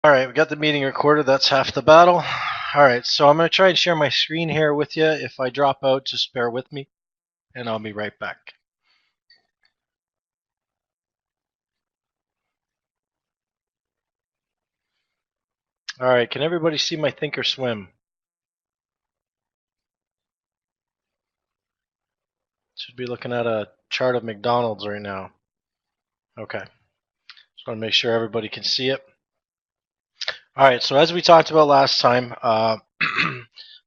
All right, we got the meeting recorded. That's half the battle. All right, so I'm going to try and share my screen here with you. If I drop out, just bear with me, and I'll be right back. All right, can everybody see my Thinkorswim? Should be looking at a chart of McDonald's right now. Okay, just want to make sure everybody can see it. All right, so as we talked about last time, I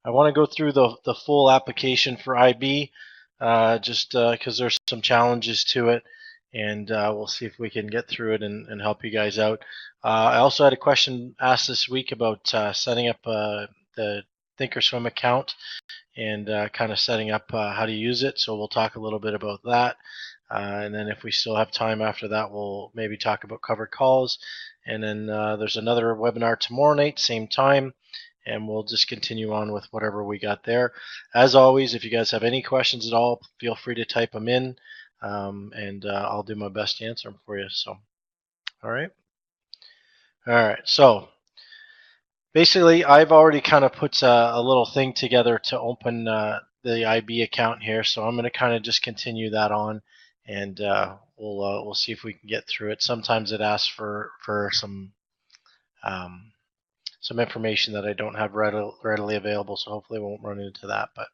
want to go through the full application for IB, just because there's some challenges to it, and we'll see if we can get through it and help you guys out. I also had a question asked this week about setting up the Thinkorswim account and kind of setting up how to use it, so we'll talk a little bit about that. And then if we still have time after that, we'll maybe talk about covered calls. And then there's another webinar tomorrow night, same time, and we'll just continue on with whatever we got there. As always, if you guys have any questions at all, feel free to type them in, and I'll do my best to answer them for you. So, all right. All right. So basically, I've already kind of put a little thing together to open the IB account here, so I'm going to kind of just continue that on, and we'll see if we can get through it. Sometimes it asks for some information that I don't have readily available, so hopefully we won't run into that. But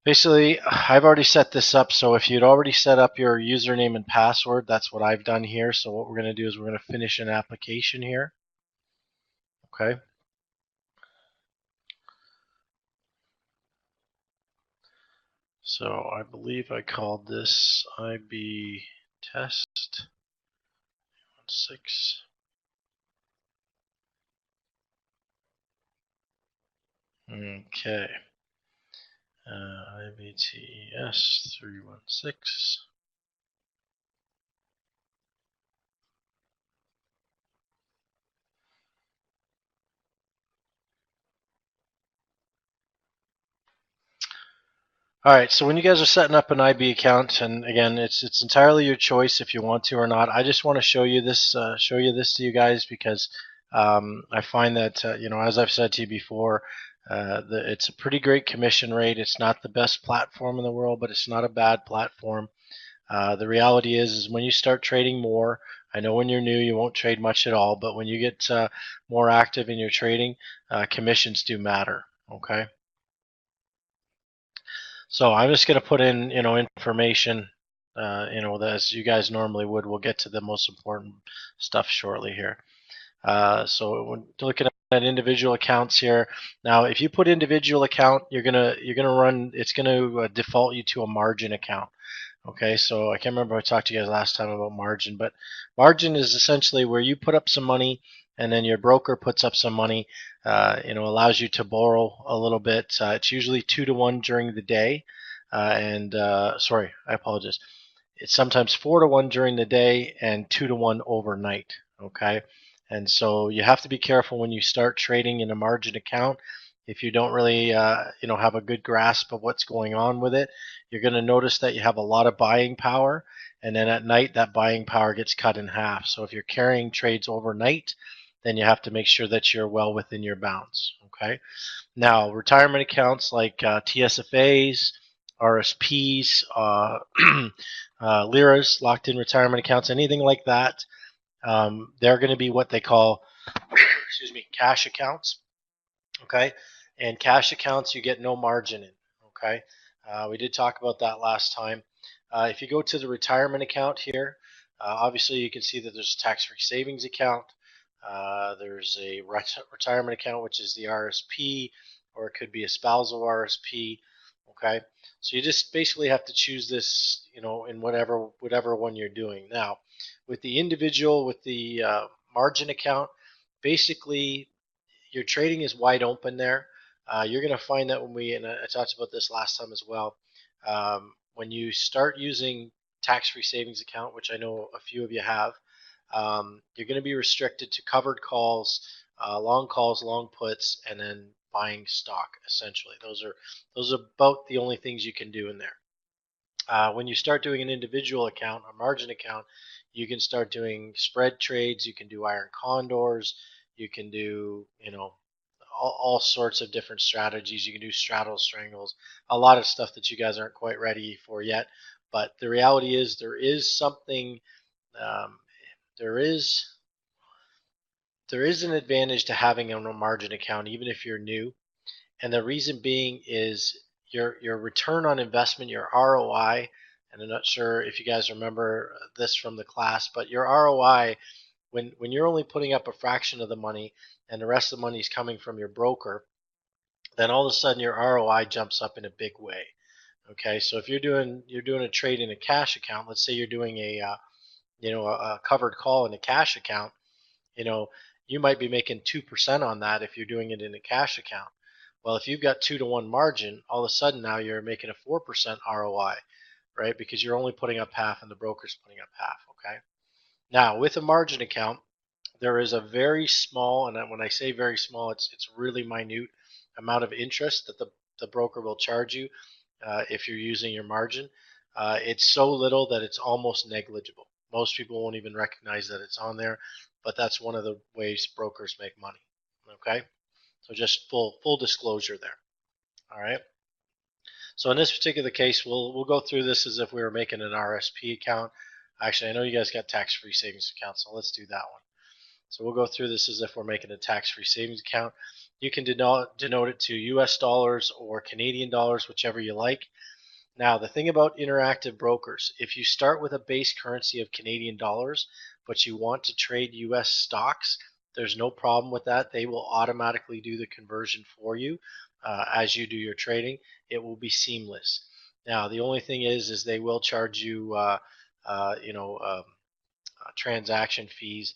basically, I've already set this up, so if you'd already set up your username and password, that's what I've done here. So what we're going to do is we're going to finish an application here. Okay. So I believe I called this IB test 6. Okay. IBTES 316. All right, so when you guys are setting up an IB account, and again, it's entirely your choice if you want to or not. I just want to show you this to you guys because I find that as I've said to you before, it's a pretty great commission rate. It's not the best platform in the world, but it's not a bad platform. The reality is when you start trading more, I know when you're new you won't trade much at all, but when you get more active in your trading, commissions do matter. Okay. So I'm just going to put in, information, as you guys normally would. We'll get to the most important stuff shortly here. So when looking at individual accounts here, now if you put individual account, you're gonna run. It's gonna default you to a margin account. Okay, so I can't remember if I talked to you guys last time about margin, but margin is essentially where you put up some money and then your broker puts up some money. Allows you to borrow a little bit. It's usually 2 to 1 during the day, and sorry, I apologize. It's sometimes 4 to 1 during the day and 2 to 1 overnight. Okay, and so you have to be careful when you start trading in a margin account. If you don't really, have a good grasp of what's going on with it, you're going to notice that you have a lot of buying power, and then at night that buying power gets cut in half. So if you're carrying trades overnight, then you have to make sure that you're well within your bounds. Okay. Now, retirement accounts like TSFAs, RSPs, LIRAs, locked-in retirement accounts, anything like that, they're going to be what they call, excuse me, cash accounts. Okay, and cash accounts you get no margin in. Okay, we did talk about that last time. If you go to the retirement account here, obviously you can see that there's a tax-free savings account. There's a retirement account, which is the RSP, or it could be a spousal RSP. Okay, so you just basically have to choose this, in whatever one you're doing. Now, with the individual, with the margin account, basically your trading is wide open there. You're going to find that and I talked about this last time as well, when you start using tax-free savings account, which I know a few of you have, you're going to be restricted to covered calls, long calls, long puts, and then buying stock. Essentially, those are about the only things you can do in there. When you start doing an individual account, a margin account, you can start doing spread trades. You can do iron condors. You can do, all sorts of different strategies. You can do straddle strangles, a lot of stuff that you guys aren't quite ready for yet. But the reality is there is something, um, there is there is an advantage to having a margin account, even if you're new. And the reason being is your return on investment, your ROI. And I'm not sure if you guys remember this from the class, but your ROI, when you're only putting up a fraction of the money and the rest of the money is coming from your broker, then all of a sudden your ROI jumps up in a big way. Okay, so if you're doing a trade in a cash account, let's say you're doing a covered call in a cash account, you know, you might be making 2% on that if you're doing it in a cash account. Well, if you've got 2-to-1 margin, all of a sudden now you're making a 4% ROI, right? Because you're only putting up half and the broker's putting up half. Okay. Now with a margin account, there is a very small, and when I say very small, it's really minute amount of interest that the broker will charge you if you're using your margin. It's so little that it's almost negligible. Most people won't even recognize that it's on there, but that's one of the ways brokers make money. Okay, so just full disclosure there. All right. So in this particular case, we'll go through this as if we were making an RSP account. Actually, I know you guys got tax-free savings account, so let's do that one. So we'll go through this as if we're making a tax-free savings account. You can denote it to US dollars or Canadian dollars, whichever you like. Now, the thing about Interactive Brokers, if you start with a base currency of Canadian dollars, but you want to trade US stocks, there's no problem with that. They will automatically do the conversion for you as you do your trading. It will be seamless. Now, the only thing is they will charge you, transaction fees,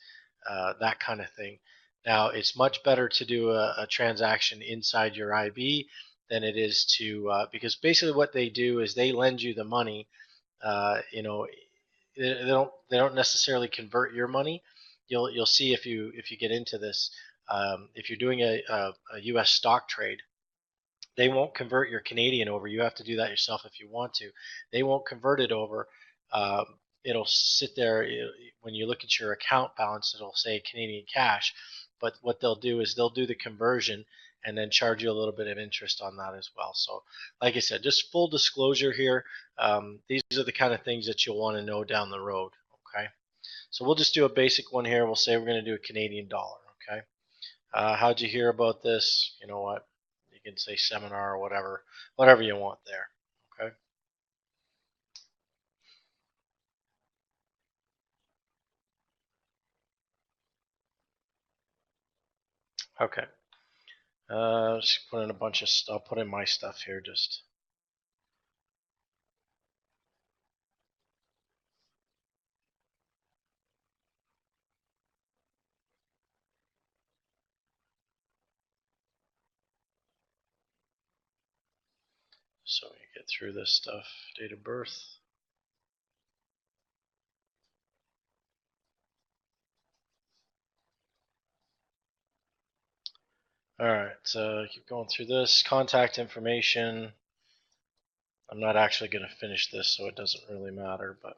that kind of thing. Now, it's much better to do a transaction inside your IB than it is to, because basically what they do is they lend you the money. Uh, you know, they don't necessarily convert your money. You'll see if you get into this. If you're doing a U.S. stock trade, they won't convert your Canadian over. You have to do that yourself if you want to. They won't convert it over. Um, it'll sit there when you look at your account balance. It'll say Canadian cash, but what they'll do is they'll do the conversion and then charge you a little bit of interest on that as well. So, like I said, just full disclosure here. These are the kind of things that you'll want to know down the road. Okay, so we'll just do a basic one here. We'll say we're going to do a Canadian dollar. Okay. How'd you hear about this? You know what? You can say seminar or whatever you want there. Okay. Okay. Just put in a bunch of stuff. I'll put in my stuff here just. So you get through this stuff. Date of birth. All right. So keep going through this. Contact information. I'm not actually going to finish this, so it doesn't really matter. But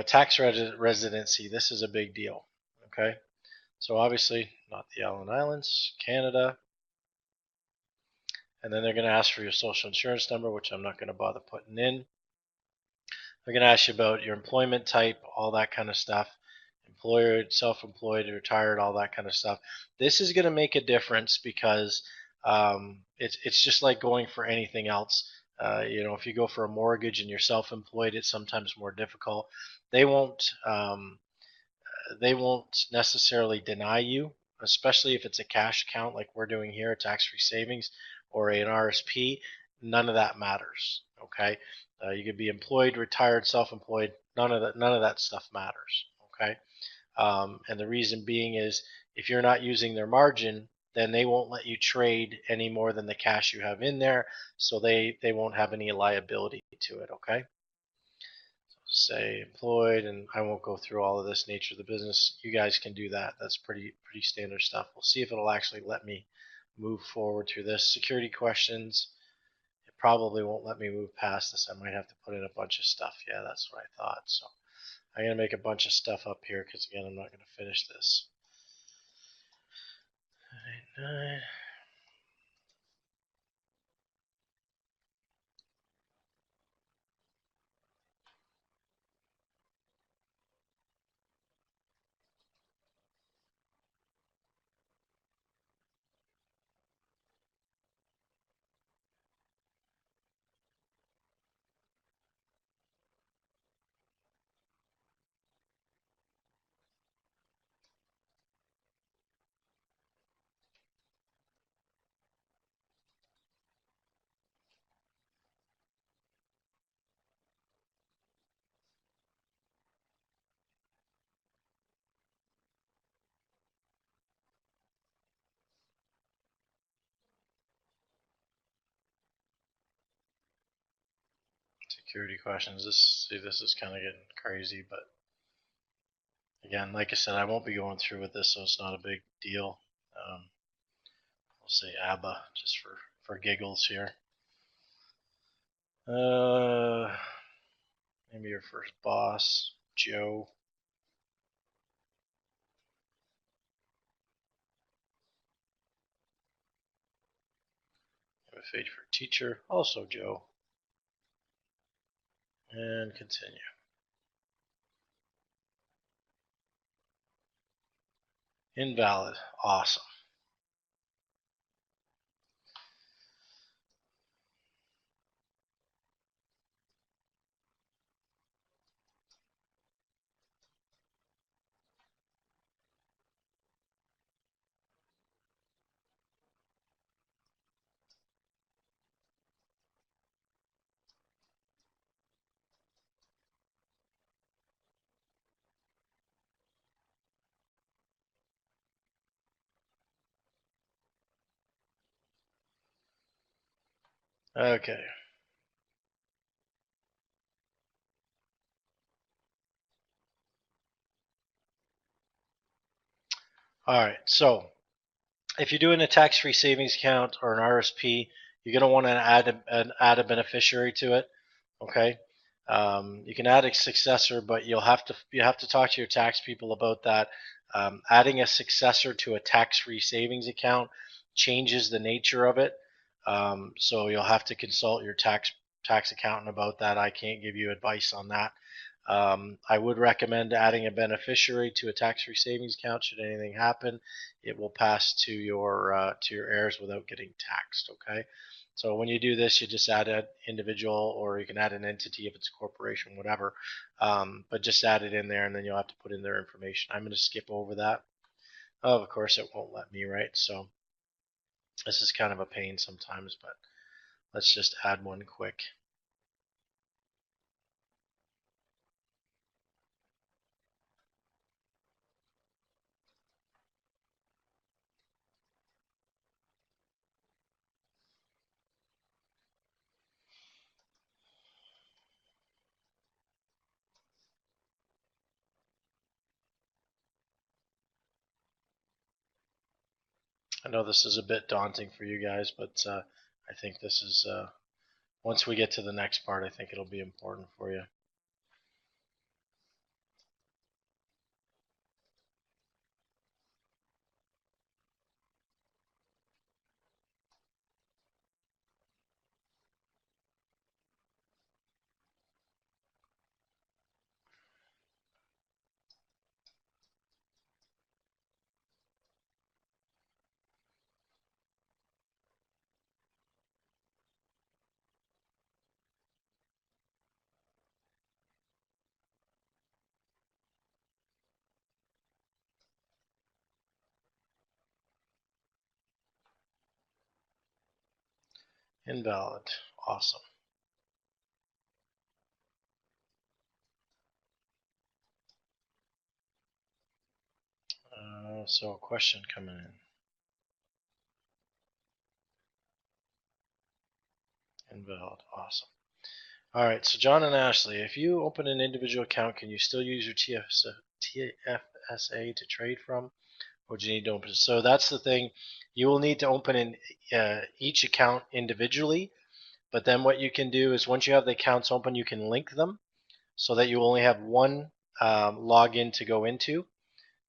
tax residency. This is a big deal. Okay. So obviously not the Allen Islands, Canada. And then they're going to ask for your social insurance number, which I'm not going to bother putting in. They're going to ask you about your employment type, all that kind of stuff. Employer, self-employed, retired, all that kind of stuff. This is going to make a difference because it's just like going for anything else. If you go for a mortgage and you're self-employed, it's sometimes more difficult. They won't um, they won't necessarily deny you, especially if it's a cash account like we're doing here, tax-free savings, or an RSP. None of that matters. Okay, you could be employed, retired, self-employed. None of that stuff matters. Okay, and the reason being is if you're not using their margin, then they won't let you trade any more than the cash you have in there, so they won't have any liability to it. Okay, say employed, and I won't go through all of this nature of the business. You guys can do that. That's pretty standard stuff. We'll see if it'll actually let me move forward through this. Security questions. It probably won't let me move past this. I might have to put in a bunch of stuff. Yeah, that's what I thought. So I'm going to make a bunch of stuff up here because, again, I'm not going to finish this. 9. Security questions. This is kind of getting crazy, but again, like I said, I won't be going through with this, so it's not a big deal. We'll say ABBA just for giggles here. Maybe your first boss, Joe. Have a fate for teacher, also Joe. And continue. Invalid. Awesome. Okay. All right. So if you're doing a tax-free savings account or an RSP, you're going to want to add a beneficiary to it. Okay. You can add a successor, but you have to talk to your tax people about that. Adding a successor to a tax-free savings account changes the nature of it. So you'll have to consult your tax accountant about that. I can't give you advice on that. I would recommend adding a beneficiary to a tax-free savings account. Should anything happen, it will pass to your heirs without getting taxed. Okay. So when you do this, you just add an individual, or you can add an entity if it's a corporation, whatever. But just add it in there, and then you'll have to put in their information. I'm going to skip over that. Oh, of course, it won't let me, right? So this is kind of a pain sometimes, but let's just add one quick. I know this is a bit daunting for you guys, but I think this is, once we get to the next part, I think it'll be important for you. Invalid. Awesome. So a question coming in. Invalid. Awesome. All right. So John and Ashley, if you open an individual account, can you still use your TFSA to trade from? Or do you need to open it? So that's the thing. You will need to open in each account individually. But then what you can do is once you have the accounts open, you can link them so that you only have one login to go into.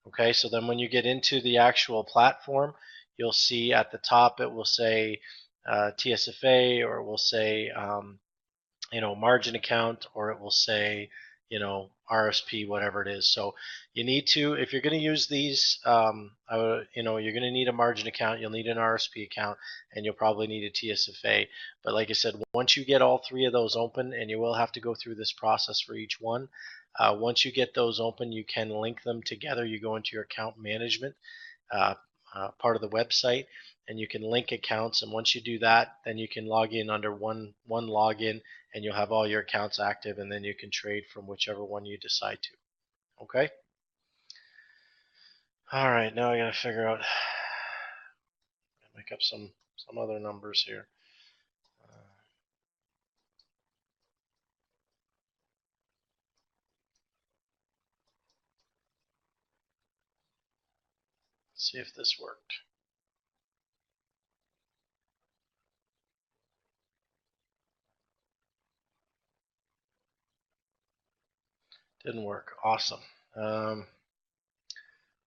Okay, so then when you get into the actual platform, you'll see at the top it will say TSFA, or it will say margin account, or it will say RSP, whatever it is. So you need to, if you're going to use these, you're going to need a margin account, you'll need an RSP account, and you'll probably need a TSFA. But like I said, once you get all three of those open, and you will have to go through this process for each one, once you get those open, you can link them together. You go into your account management uh, part of the website, and you can link accounts. And once you do that, then you can log in under one login, and you'll have all your accounts active, and then you can trade from whichever one you decide to. Okay. All right. Now I got to figure out, make up some other numbers here. Let's see if this worked. Didn't work. Awesome.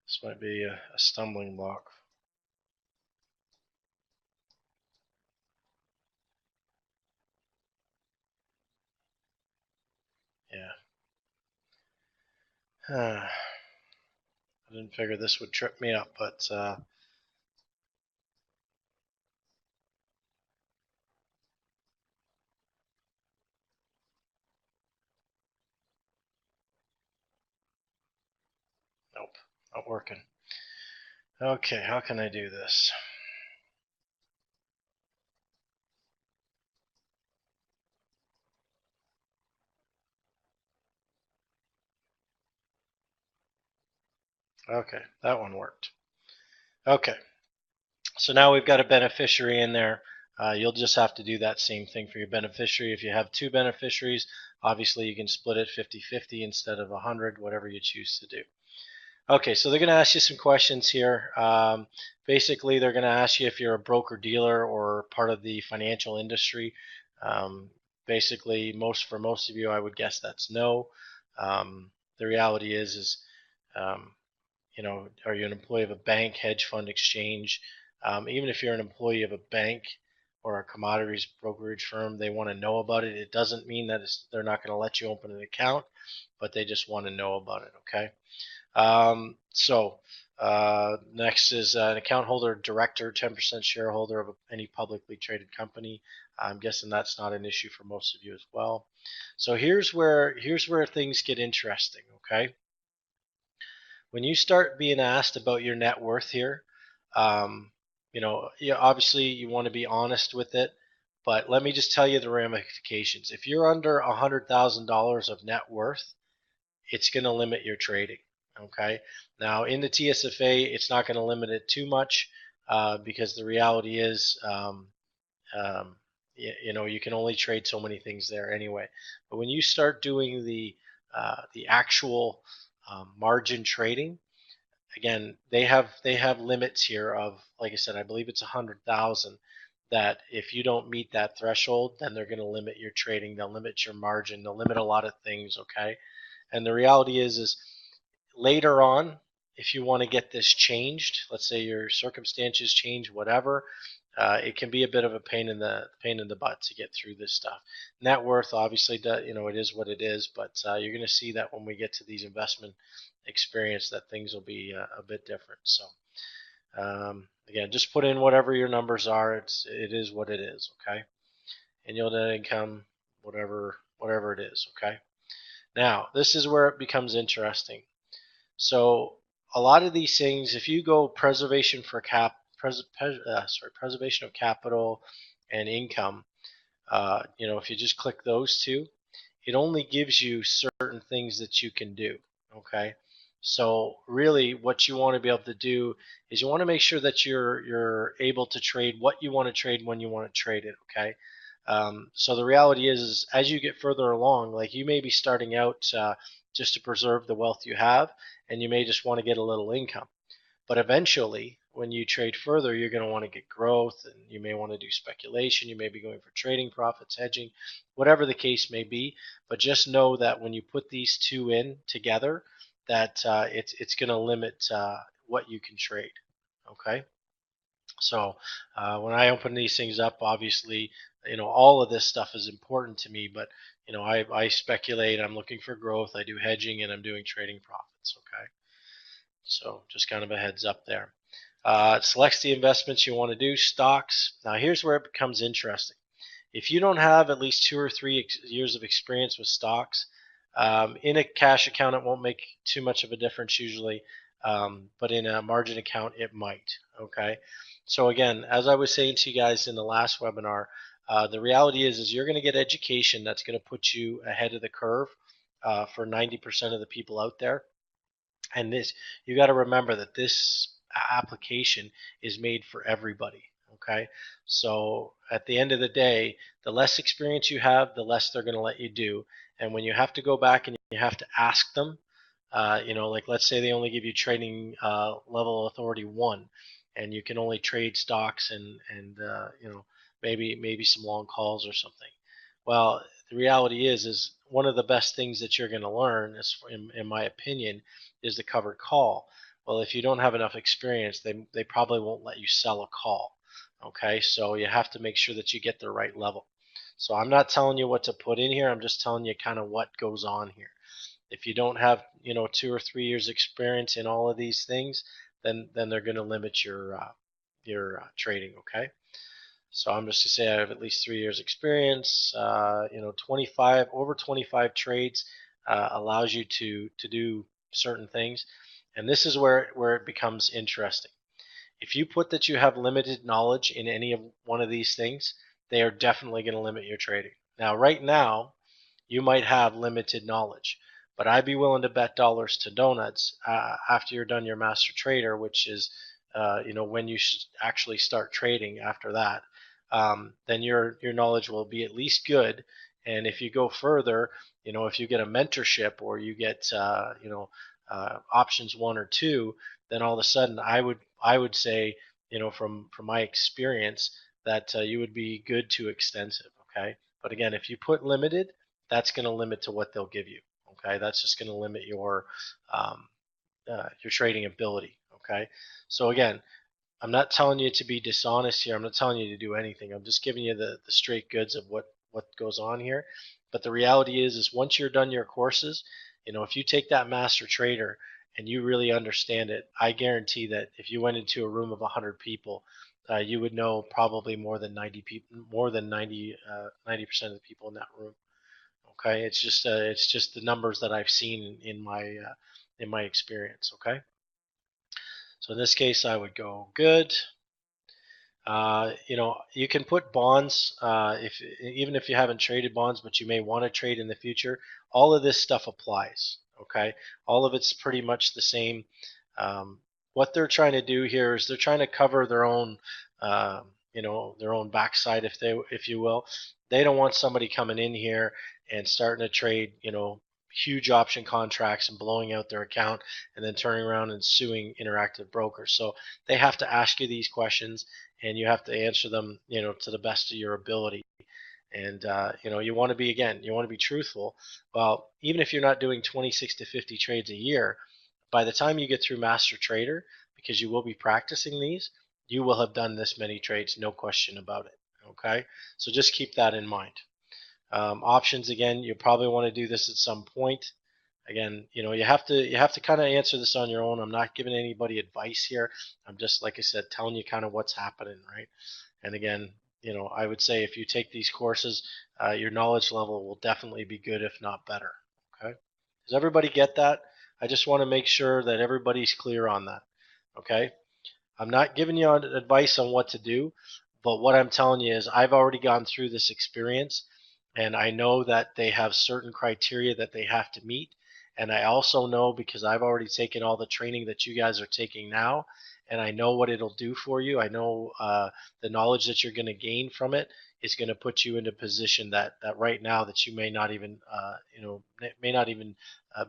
This might be a stumbling block. Yeah. I didn't figure this would trip me up, but nope, not working. Okay, how can I do this? Okay, that one worked. Okay, so now we've got a beneficiary in there. You'll just have to do that same thing for your beneficiary. If you have two beneficiaries, obviously you can split it 50-50 instead of 100, whatever you choose to do. Okay, so they're going to ask you some questions here. Basically, they're going to ask you if you're a broker dealer or part of the financial industry. Basically, for most of you, I would guess that's no. The reality is um, are you an employee of a bank, hedge fund, exchange? Even if you're an employee of a bank or a commodities brokerage firm, they want to know about it. It doesn't mean that they're not going to let you open an account, but they just want to know about it. Okay. Next is an account holder, director, 10% shareholder of any publicly traded company. I'm guessing that's not an issue for most of you as well. So here's where things get interesting. Okay. When you start being asked about your net worth here, obviously you want to be honest with it, but let me just tell you the ramifications. If you're under $100,000 of net worth, it's going to limit your trading. Okay. Now in the TSFA, it's not going to limit it too much because the reality is, you can only trade so many things there anyway. But when you start doing the actual margin trading, again, they have limits here of, like I said, I believe it's 100,000. That if you don't meet that threshold, then they're going to limit your trading. They'll limit your margin. They'll limit a lot of things. Okay. And the reality is later on, if you want to get this changed, let's say your circumstances change, whatever, it can be a bit of a pain in the butt to get through this stuff. Net worth, obviously, it is what it is, but you're going to see that when we get to these investment experience, that things will be a bit different. So again, just put in whatever your numbers are. It is what it is. Okay. Annual net income, whatever it is. Okay. Now this is where it becomes interesting. So a lot of these things, if you go preservation of capital and income, if you just click those two, it only gives you certain things that you can do. Okay. So really what you want to be able to do is you want to make sure that you're able to trade what you want to trade when you want to trade it. Okay. So the reality is as you get further along, like you may be starting out just to preserve the wealth you have, and you may just want to get a little income. But eventually, when you trade further, you're going to want to get growth, and you may want to do speculation. You may be going for trading profits, hedging, whatever the case may be. But just know that when you put these two in together, that it's going to limit what you can trade. Okay. So when I open these things up, obviously, all of this stuff is important to me. But I speculate. I'm looking for growth. I do hedging, and I'm doing trading profits. Okay. So just kind of a heads up there. It selects the investments you want to do, stocks. Now here's where it becomes interesting. If you don't have at least 2 or 3 years of experience with stocks, in a cash account it won't make too much of a difference usually, but in a margin account it might. Okay. So again, as I was saying to you guys in the last webinar, the reality is you're going to get education that's going to put you ahead of the curve for 90% of the people out there. And this, you got to remember that this application is made for everybody. Okay. So at the end of the day, the less experience you have, the less they're going to let you do. And when you have to go back and you have to ask them, like let's say they only give you trading level authority 1, and you can only trade stocks and maybe some long calls or something. Well, the reality is one of the best things that you're going to learn, in my opinion, is the covered call. Well, if you don't have enough experience, they probably won't let you sell a call. Okay, so you have to make sure that you get the right level. So I'm not telling you what to put in here. I'm just telling you kind of what goes on here. If you don't have 2 or 3 years experience in all of these things, then they're going to limit your trading. Okay. So I'm just to say I have at least 3 years experience. 25 trades allows you to do certain things, and this is where it becomes interesting. If you put that you have limited knowledge in any of one of these things, they are definitely going to limit your trading. Now, right now, you might have limited knowledge, but I'd be willing to bet dollars to donuts after you're done your master trader, which is when you should actually start trading after that. Then your knowledge will be at least good. And if you go further, if you get a mentorship or you get options 1 or 2, then all of a sudden I would say from my experience that you would be good to extensive. Okay, but again, if you put limited, that's going to limit to what they'll give you. Okay, that's just going to limit your trading ability. Okay, so again, I'm not telling you to be dishonest here. I'm not telling you to do anything. I'm just giving you the straight goods of what goes on here. But the reality is once you're done your courses, if you take that master trader and you really understand it, I guarantee that if you went into a room of 100 people, you would know probably more than 90 people, more than 90% of the people in that room. Okay, it's just the numbers that I've seen in my experience. Okay. So in this case, I would go good. You can put bonds even if you haven't traded bonds, but you may want to trade in the future. All of this stuff applies. Okay, all of it's pretty much the same. What they're trying to do here is they're trying to cover their own, their own backside, if you will. They don't want somebody coming in here and starting to trade, huge option contracts and blowing out their account and then turning around and suing Interactive Brokers. So they have to ask you these questions and you have to answer them, to the best of your ability. And you want to be truthful. Well, even if you're not doing 26 to 50 trades a year, by the time you get through Master Trader, because you will be practicing these, you will have done this many trades, no question about it. Okay, so just keep that in mind. Options, again, you probably want to do this at some point. Again, you have to kind of answer this on your own. I'm not giving anybody advice here. I'm just, like I said, telling you kind of what's happening, right? And again, I would say if you take these courses, your knowledge level will definitely be good, if not better. Okay. Does everybody get that? I just want to make sure that everybody's clear on that. Okay. I'm not giving you advice on what to do, but what I'm telling you is I've already gone through this experience, and I know that they have certain criteria that they have to meet. And I also know, because I've already taken all the training that you guys are taking now, and I know what it'll do for you. I know the knowledge that you're going to gain from it is going to put you in a position that right now that you may not even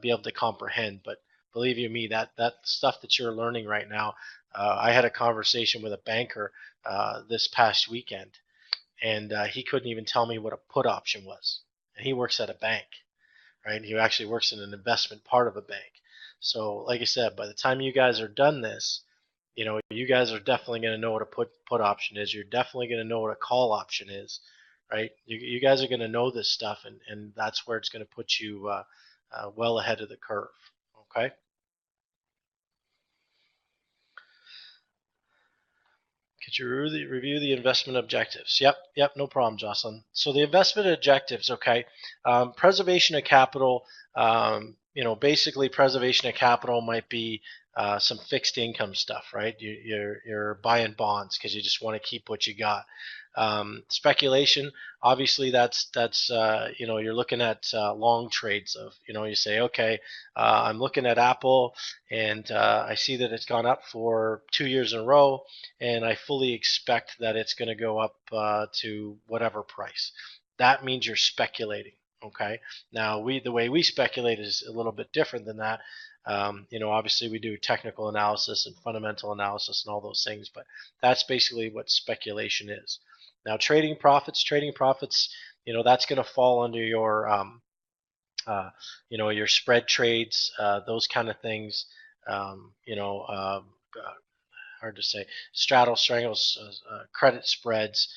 be able to comprehend. But believe you me, that stuff that you're learning right now. I had a conversation with a banker this past weekend, and he couldn't even tell me what a put option was. And he works at a bank, right? He actually works in an investment part of a bank. So, like I said, by the time you guys are done this, you guys are definitely going to know what a put option is. You're definitely going to know what a call option is, right? You guys are going to know this stuff, and that's where it's going to put you well ahead of the curve. Okay. Could you review the investment objectives? Yep, no problem, Jocelyn. So the investment objectives, okay, preservation of capital. Basically, preservation of capital might be some fixed income stuff, right? You're buying bonds because you just want to keep what you got. Speculation, obviously, that's you're looking at long trades of you say, okay, I'm looking at Apple and I see that it's gone up for 2 years in a row, and I fully expect that it's going to go up to whatever price. That means you're speculating. Okay. Now the way we speculate is a little bit different than that. Obviously we do technical analysis and fundamental analysis and all those things, but that's basically what speculation is. Now trading profits, that's going to fall under your spread trades, those kind of things. Um, you know, uh, hard to say, straddle strangles, credit spreads,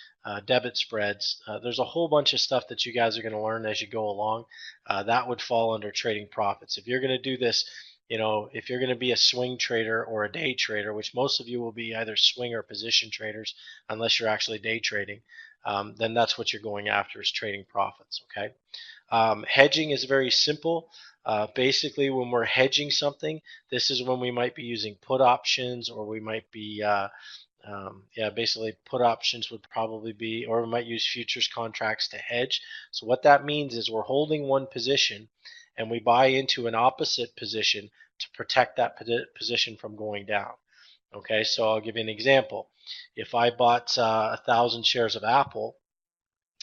debit spreads. There's a whole bunch of stuff that you guys are going to learn as you go along. That would fall under trading profits. If you're going to do this, if you're going to be a swing trader or a day trader, which most of you will be either swing or position traders, unless you're actually day trading, then that's what you're going after is trading profits. Okay. Hedging is very simple. Basically, when we're hedging something, this is when we might be using put options, or we might be, basically put options would probably be, or we might use futures contracts to hedge. So what that means is we're holding one position and we buy into an opposite position to protect that position from going down. Okay, so I'll give you an example. If I bought 1,000 shares of Apple,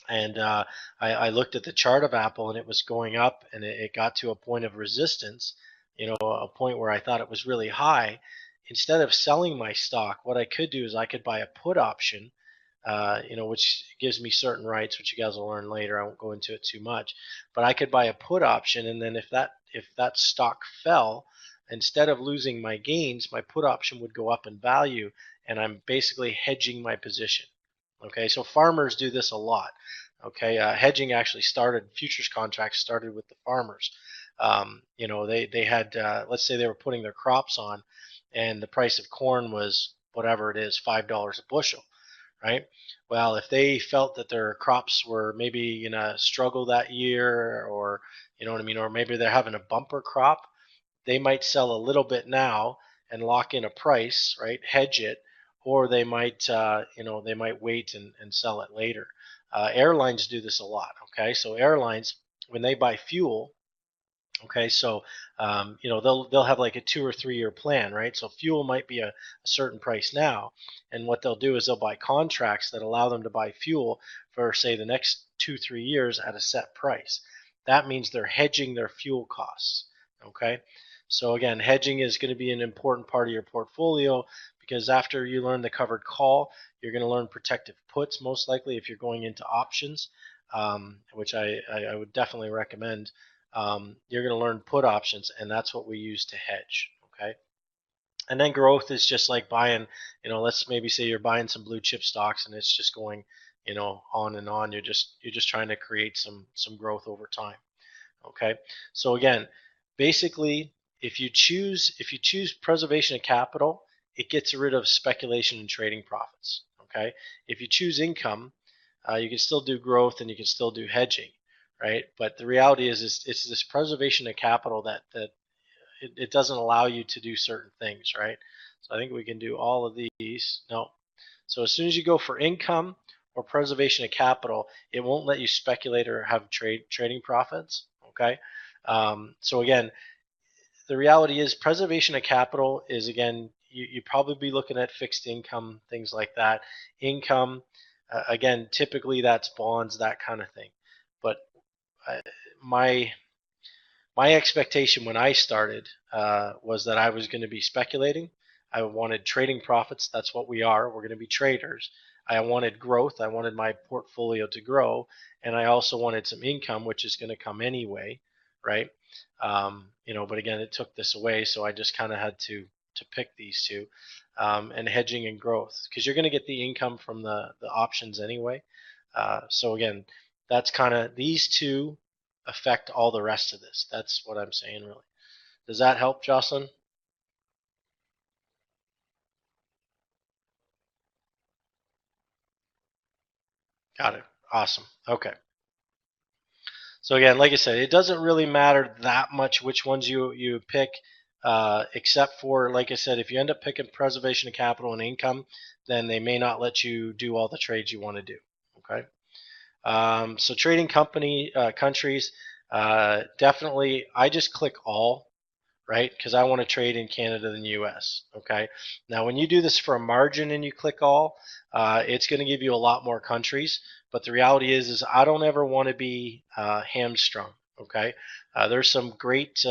and I looked at the chart of Apple and it was going up, and it got to a point of resistance, a point where I thought it was really high. Instead of selling my stock, what I could do is I could buy a put option, which gives me certain rights, which you guys will learn later. I won't go into it too much, but I could buy a put option, and then if that stock fell, instead of losing my gains, my put option would go up in value, and I'm basically hedging my position. Okay, so farmers do this a lot. Okay, hedging actually started, futures contracts started with the farmers. They had, let's say they were putting their crops on, and the price of corn was whatever it is, $5 a bushel, right? Well, if they felt that their crops were maybe in a struggle that year, or you know what I mean, or maybe they're having a bumper crop, they might sell a little bit now and lock in a price, right? Hedge it, or they might wait and sell it later. Airlines do this a lot. Okay, so airlines, when they buy fuel, okay, so they'll have like a 2 or 3 year plan, right? So fuel might be a certain price now, and what they'll do is they'll buy contracts that allow them to buy fuel for, say, the next 2 3 years at a set price. That means they're hedging their fuel costs. Okay, so again, hedging is going to be an important part of your portfolio, because after you learn the covered call, you're going to learn protective puts, most likely, if you're going into options, which I would definitely recommend. You're going to learn put options, and that's what we use to hedge. Okay, and then growth is just like buying, let's maybe say you're buying some blue chip stocks, and it's just going, on and on. You're just trying to create some growth over time. Okay, so again, basically, if you choose preservation of capital, it gets rid of speculation and trading profits. Okay, if you choose income, you can still do growth and you can still do hedging, right? But the reality is it's this preservation of capital that it doesn't allow you to do certain things, right? So I think we can do all of these. No. So as soon as you go for income or preservation of capital, it won't let you speculate or have trading profits. Okay. So again, the reality is preservation of capital is, again, you probably be looking at fixed income, things like that. Income, again, typically that's bonds, that kind of thing. But my my expectation when I started, was that I was going to be speculating. I wanted trading profits. That's what we are. We're going to be traders. I wanted growth. I wanted my portfolio to grow, and I also wanted some income, which is going to come anyway, right? But again, it took this away, so I just kind of had to pick these two, and hedging and growth, because you're going to get the income from the options anyway. So again, that's kind of these two affect all the rest of this. That's what I'm saying, really. Does that help, Jocelyn? Got it. Awesome. Okay. So again, like I said, it doesn't really matter that much which ones you pick, except for, like I said, if you end up picking preservation of capital and income, then they may not let you do all the trades you want to do. Okay. So trading company countries, definitely. I just click all, right? Because I want to trade in Canada and the US. Okay. Now, when you do this for a margin and you click all, it's going to give you a lot more countries. But the reality is I don't ever want to be hamstrung. Okay. There's some great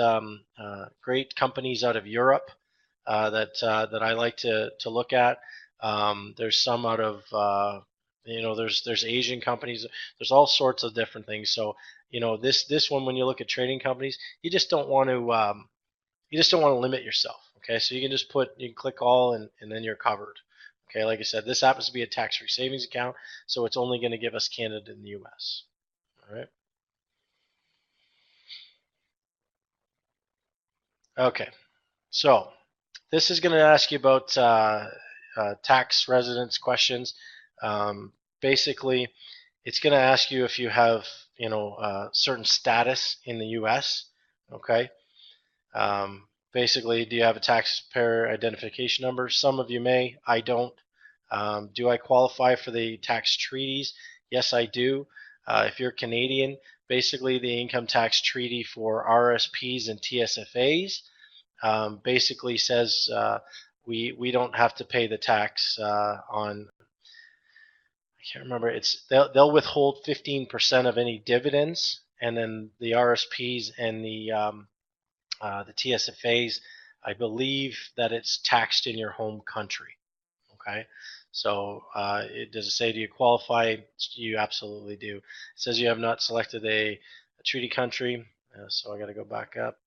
companies out of Europe that I like to look at. There's some out of there's Asian companies. There's all sorts of different things. So this one, when you look at trading companies, you just don't want to limit yourself. Okay, so you can just you can click all, and then you're covered. Okay, like I said, this happens to be a tax-free savings account, so it's only going to give us Canada and the US. All right. Okay, so this is going to ask you about tax residence questions. Basically, it's going to ask you if you have certain status in the US. Okay. Basically, do you have a taxpayer identification number? Some of you may, I don't. Do I qualify for the tax treaties? Yes, I do. If you're Canadian, basically the income tax treaty for RSPs and TSFAs basically says we don't have to pay the tax on. I can't remember. They'll withhold 15% of any dividends, and then the RSPs and the TSFAs, I believe that it's taxed in your home country. Okay, so does it say do you qualify? You absolutely do. It says you have not selected a treaty country, so I got to go back up.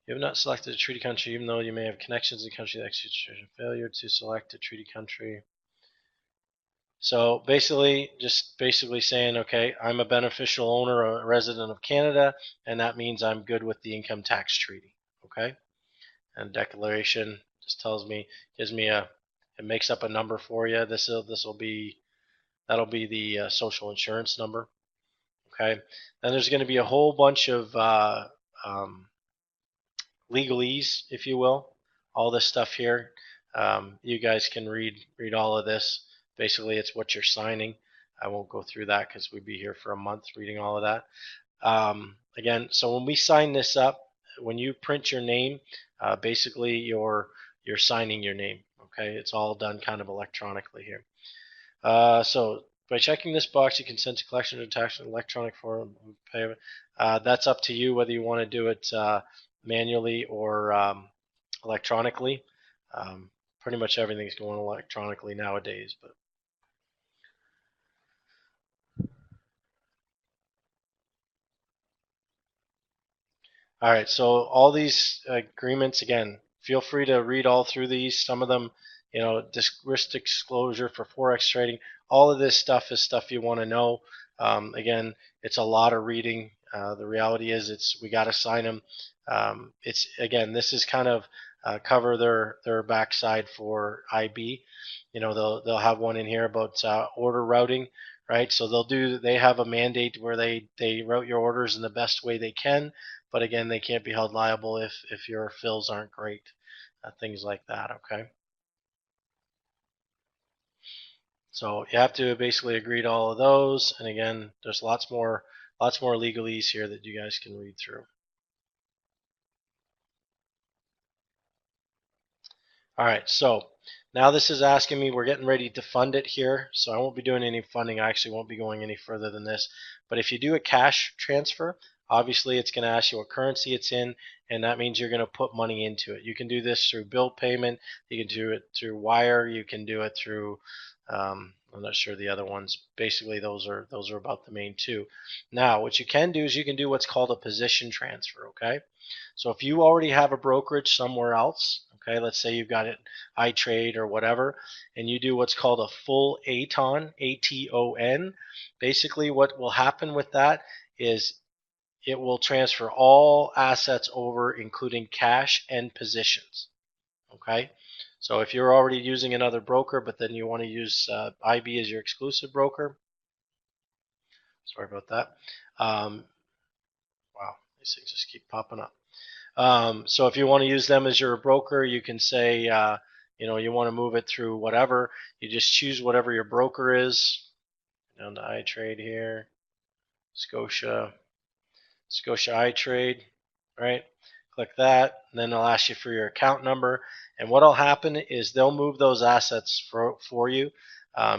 You have not selected a treaty country, even though you may have connections in the country that execution failure to select a treaty country. So basically, just basically saying, okay, I'm a beneficial owner or a resident of Canada, and that means I'm good with the income tax treaty. Okay, and declaration just tells me, it makes up a number for you. That'll be the social insurance number. Okay, then there's going to be a whole bunch of legalese, if you will, all this stuff here. You guys can read all of this. Basically, it's what you're signing. I won't go through that because we'd be here for a month reading all of that. Again, so when we sign this up, when you print your name, basically you're signing your name. Okay, it's all done kind of electronically here. So by checking this box, you consent to collection of tax in electronic form of payment. That's up to you whether you want to do it manually or electronically. Pretty much everything's going electronically nowadays, but all right, so all these agreements, again, feel free to read all through these. Some of them, risk disclosure for Forex trading, all of this stuff is stuff you want to know. Again, it's a lot of reading. The reality is we got to sign them. This is kind of cover their backside for IB. They'll have one in here about order routing, right? So they have a mandate where they route your orders in the best way they can, but again, they can't be held liable if your fills aren't great, things like that. Okay. So you have to basically agree to all of those, and again, there's lots more legalese here that you guys can read through. All right, so now this is asking me, we're getting ready to fund it here, so I won't be doing any funding. I actually won't be going any further than this. But if you do a cash transfer, Obviously, it's going to ask you what currency it's in, and that means you're going to put money into it. You can do this through bill payment. You can do it through wire. You can do it through I'm not sure the other ones. Basically, those are about the main two. Now, what you can do is you can do what's called a position transfer. Okay, so if you already have a brokerage somewhere else, okay, let's say you've got it iTrade or whatever, and you do what's called a full ATON, ATON. Basically, what will happen with that is it will transfer all assets over, including cash and positions. Okay, so if you're already using another broker, but then you want to use IB as your exclusive broker, sorry about that. Wow, these things just keep popping up. So if you want to use them as your broker, you can say, you want to move it through whatever. You just choose whatever your broker is. Down to iTrade here, Scotia iTrade, right? Click that, and then they'll ask you for your account number. And what'll happen is they'll move those assets for you.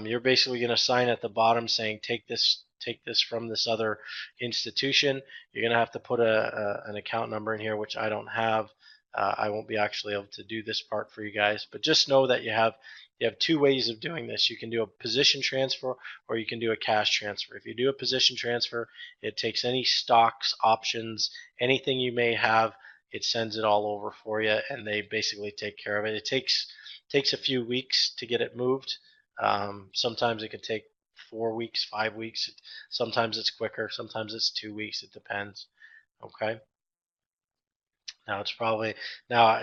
You're basically going to sign at the bottom saying take this from this other institution. You're going to have to put an account number in here, which I don't have. I won't be actually able to do this part for you guys, but just know that you have two ways of doing this. You can do a position transfer or you can do a cash transfer. If you do a position transfer, it takes any stocks, options, anything you may have, it sends it all over for you, and they basically take care of it. It takes a few weeks to get it moved. Sometimes it can take 4 weeks, 5 weeks. Sometimes it's quicker. Sometimes it's 2 weeks. It depends. Okay. Now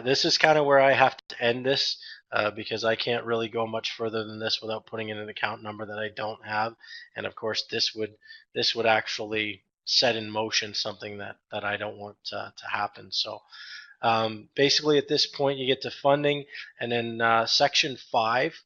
this is kind of where I have to end this because I can't really go much further than this without putting in an account number that I don't have, and of course this would actually set in motion something that I don't want to happen. So basically at this point you get to funding, and then section 5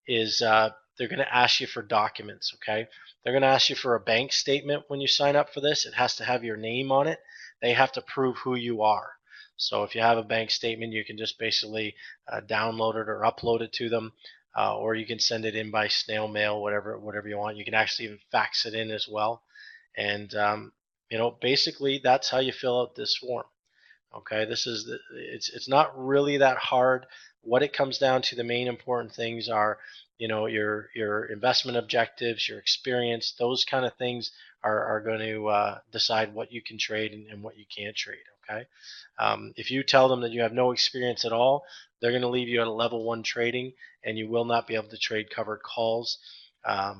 is they're going to ask you for documents. Okay, they're going to ask you for a bank statement when you sign up for this. It has to have your name on it. They have to prove who you are. So if you have a bank statement, you can just basically download it or upload it to them, or you can send it in by snail mail, whatever you want. You can actually even fax it in as well. And basically that's how you fill out this form. Okay, it's not really that hard. What it comes down to, the main important things are, your investment objectives, your experience. Those kind of things are going to decide what you can trade and what you can't trade. Okay, if you tell them that you have no experience at all, they're going to leave you at a level 1 trading, and you will not be able to trade covered calls,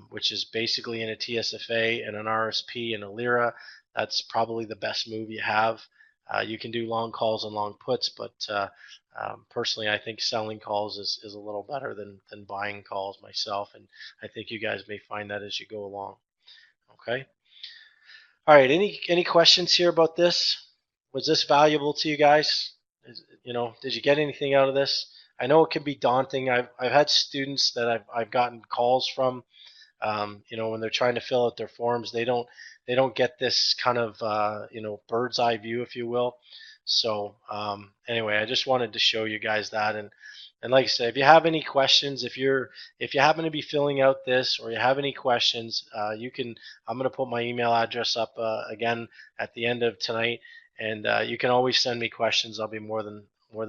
which is basically in a TSFA and an RSP and a Lira. That's probably the best move you have. You can do long calls and long puts, but personally, I think selling calls is a little better than buying calls myself, and I think you guys may find that as you go along. Okay. All right. Any questions here about this? Was this valuable to you guys? Did you get anything out of this? I know it can be daunting. I've had students that I've gotten calls from. When they're trying to fill out their forms, they don't get this kind of bird's eye view, if you will. So anyway, I just wanted to show you guys that, and like I said, if you have any questions, if you happen to be filling out this or you have any questions, I'm going to put my email address up again at the end of tonight, and you can always send me questions. I'll be more than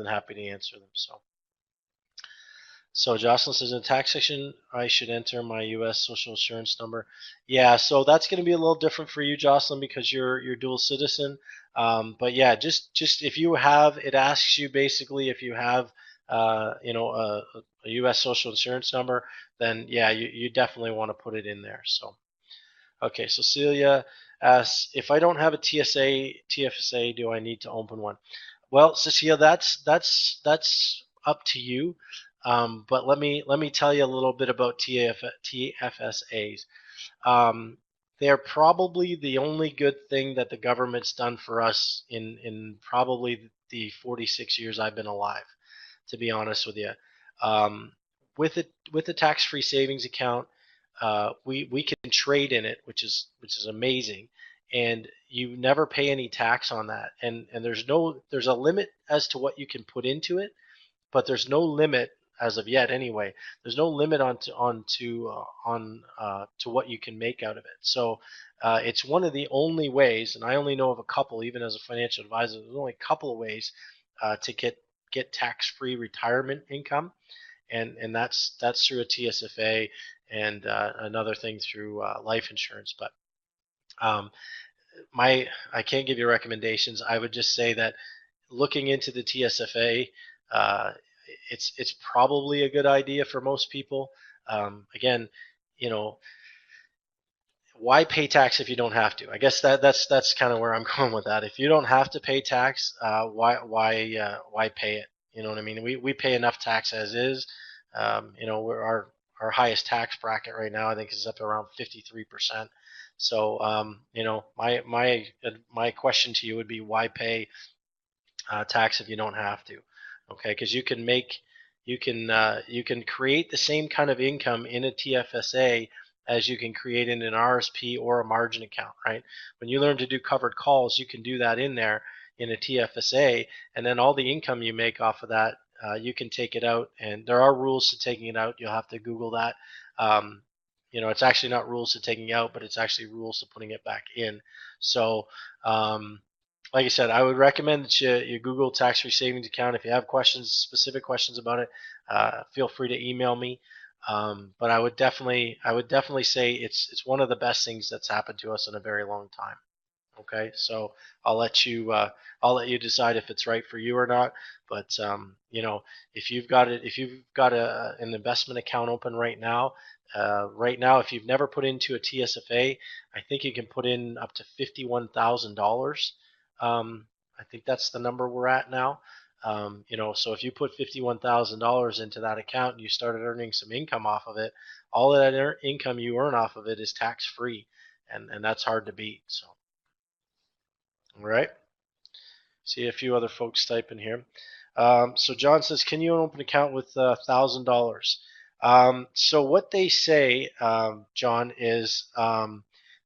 happy to answer them. So Jocelyn says in the tax section, I should enter my U.S. social insurance number. Yeah, so that's going to be a little different for you, Jocelyn, because you're dual citizen. But yeah, just if you have, it asks you basically if you have, a U.S. social insurance number, then yeah, you definitely want to put it in there. So, okay, so Celia asks, if I don't have a TFSA, do I need to open one? Well, Cecilia, that's up to you. But let me tell you a little bit about TFSAs. They're probably the only good thing that the government's done for us in probably the 46 years I've been alive, to be honest with you. With the tax-free savings account, we can trade in it, which is amazing, and you never pay any tax on that. And there's a limit as to what you can put into it, but there's no limit as of yet anyway. There's no limit to what you can make out of it. So it's one of the only ways, and I only know of a couple, even as a financial advisor. There's only a couple of ways to get tax-free retirement income, and that's through a TSFA and another thing through life insurance. But um, I can't give you recommendations. I would just say that looking into the TSFA, uh, it's probably a good idea for most people. Again, you know, why pay tax if you don't have to? I guess that's kind of where I'm going with that. If you don't have to pay tax, why pay it? You know what I mean? We pay enough tax as is. Our highest tax bracket right now I think is up around 53%. So my question to you would be why pay tax if you don't have to? Okay, because you can create the same kind of income in a TFSA as you can create in an RSP or a margin account, right? When you learn to do covered calls, you can do that in there in a TFSA, and then all the income you make off of that, you can take it out. And there are rules to taking it out. You'll have to Google that. It's actually not rules to taking out, but it's actually rules to putting it back in. So, like I said, I would recommend that you Google tax-free savings account. If you have specific questions about it, feel free to email me. But I would definitely say it's one of the best things that's happened to us in a very long time. Okay, so I'll let you decide if it's right for you or not. But if you've got an investment account open right now, if you've never put into a TSFA, I think you can put in up to $51,000. I think that's the number we're at now. So if you put $51,000 into that account and you started earning some income off of it, all of that income you earn off of it is tax free, and that's hard to beat. So, all right. See a few other folks typing here. So John says, can you open an account with $1,000? So what they say, John, is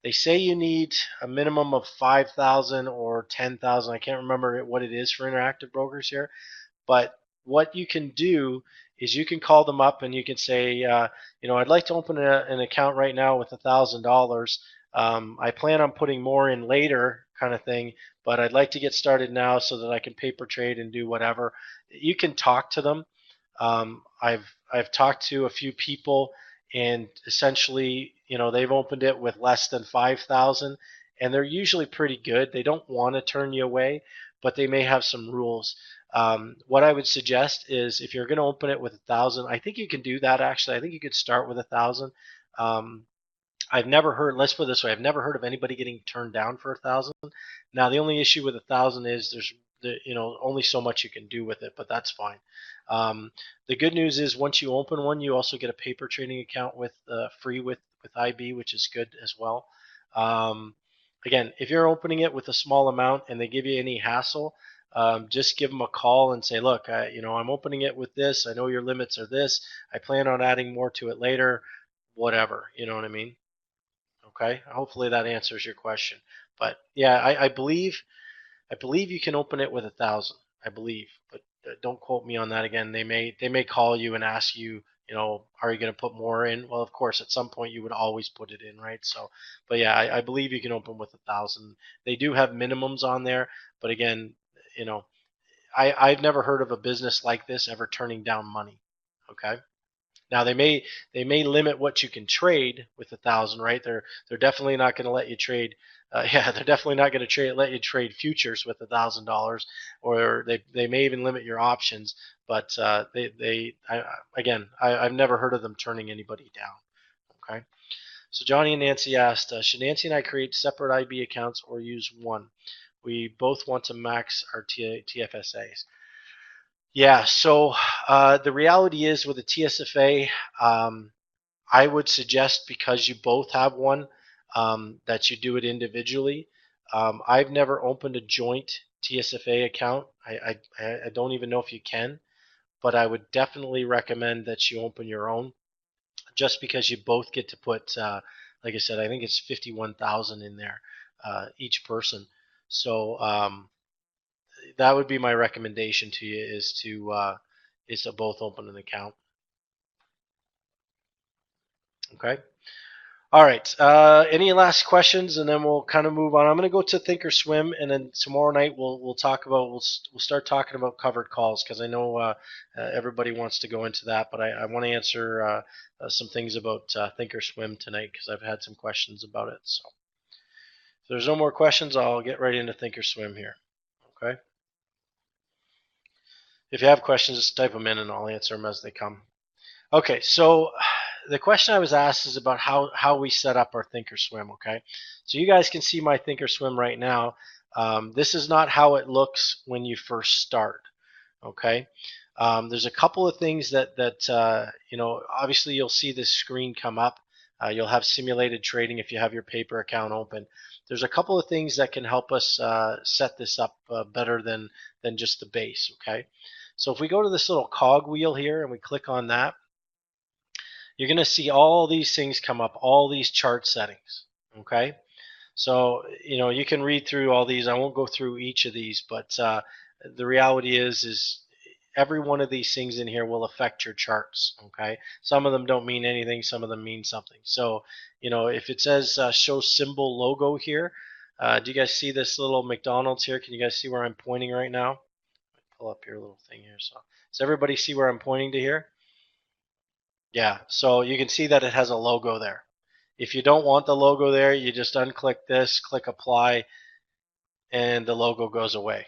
they say you need a minimum of 5,000 or 10,000. I can't remember what it is for Interactive Brokers here, but what you can do is you can call them up and you can say, I'd like to open an account right now with $1,000. I plan on putting more in later, kind of thing, but I'd like to get started now so that I can paper trade and do whatever. You can talk to them. I've talked to a few people, and essentially, they've opened it with less than 5,000, and they're usually pretty good. They don't want to turn you away, but they may have some rules. What I would suggest is if you're going to open it with 1,000, I think you can do that. Actually, I think you could start with 1,000. I've never heard. Let's put it this way: I've never heard of anybody getting turned down for 1,000. Now, the only issue with 1,000 is there's only so much you can do with it, but that's fine. The good news is once you open one, you also get a paper trading account with free with IB, which is good as well. Again, if you're opening it with a small amount and they give you any hassle, just give them a call and say, look, I'm opening it with this. I know your limits are this. I plan on adding more to it later. Whatever, you know what I mean? Okay. Hopefully that answers your question. But yeah, I believe you can open it with 1,000. I believe, but don't quote me on that again. They may call you and ask you, are you going to put more in? Well, of course, at some point you would always put it in, right? So, but yeah, I believe you can open with 1,000. They do have minimums on there, but again, I've never heard of a business like this ever turning down money. Okay. Now they may limit what you can trade with 1,000, right? They're definitely not going to let you trade. Yeah, they're definitely not going to let you trade futures with $1,000, or they may even limit your options. But I've never heard of them turning anybody down. Okay. So Johnny and Nancy asked, should Nancy and I create separate IB accounts or use one? We both want to max our TFSAs. Yeah, so the reality is with a TSFA, I would suggest because you both have one that you do it individually. I've never opened a joint TSFA account. I don't even know if you can, but I would definitely recommend that you open your own just because you both get to put, like I said, I think it's 51,000 in there each person. So that would be my recommendation to you is to is to both open an account. Okay. All right. Any last questions, and then we'll kind of move on. I'm going to go to Thinkorswim, and then tomorrow night we'll talk about we'll start talking about covered calls, because I know everybody wants to go into that, but I want to answer some things about Thinkorswim tonight, because I've had some questions about it. So if there's no more questions, I'll get right into Thinkorswim here. Okay. If you have questions, just type them in, and I'll answer them as they come. Okay, so the question I was asked is about how we set up our Thinkorswim, okay? So you guys can see my Thinkorswim right now. This is not how it looks when you first start, okay? There's a couple of things that obviously you'll see this screen come up. You'll have simulated trading if you have your paper account open. There's a couple of things that can help us set this up better than just the base, okay? So if we go to this little cog wheel here and we click on that, you're going to see all these things come up, all these chart settings, okay? So, you can read through all these. I won't go through each of these, but the reality is every one of these things in here will affect your charts, okay? Some of them don't mean anything, some of them mean something. So, if it says show symbol logo here, do you guys see this little McDonald's here? Can you guys see where I'm pointing right now? Pull up your little thing here. So, does everybody see where I'm pointing to here? Yeah, so you can see that it has a logo there. If you don't want the logo there, you just unclick this, click apply, and the logo goes away.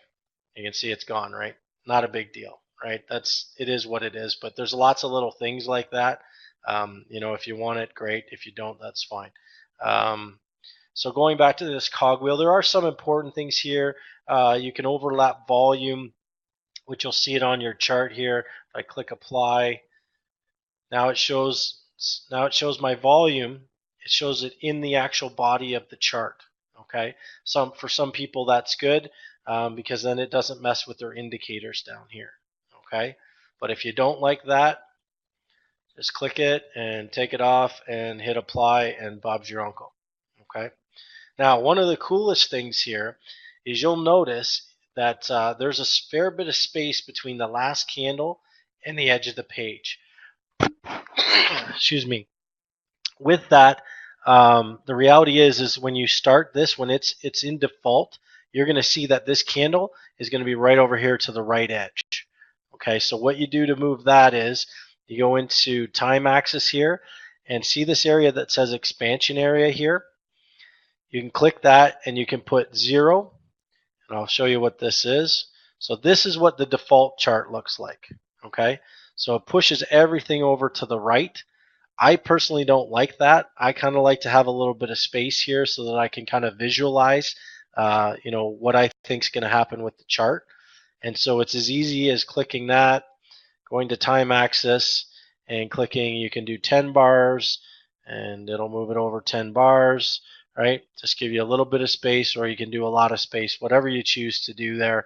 You can see it's gone, right? Not a big deal, right? It is what it is, but there's lots of little things like that. If you want it, great. If you don't, that's fine. So going back to this cogwheel, there are some important things here. You can overlap volume, which you'll see it on your chart here. If I click apply, now it shows my volume. It shows it in the actual body of the chart. Okay, for some people that's good because then it doesn't mess with their indicators down here. Okay, but if you don't like that, just click it and take it off and hit apply, and Bob's your uncle. Okay. Now, one of the coolest things here is you'll notice that there's a fair bit of space between the last candle and the edge of the page. Excuse me. With that, the reality is when you start this, when it's in default, you're going to see that this candle is going to be right over here to the right edge. Okay, so what you do to move that is you go into time axis here and see this area that says expansion area here. You can click that and you can put 0, and I'll show you what this is. So this is what the default chart looks like. Okay, so it pushes everything over to the right. I personally don't like that. I kind of like to have a little bit of space here so that I can kind of visualize, what I think is going to happen with the chart. And so it's as easy as clicking that, going to time axis, and clicking. You can do 10 bars, and it'll move it over 10 bars, right? Just give you a little bit of space, or you can do a lot of space, whatever you choose to do there.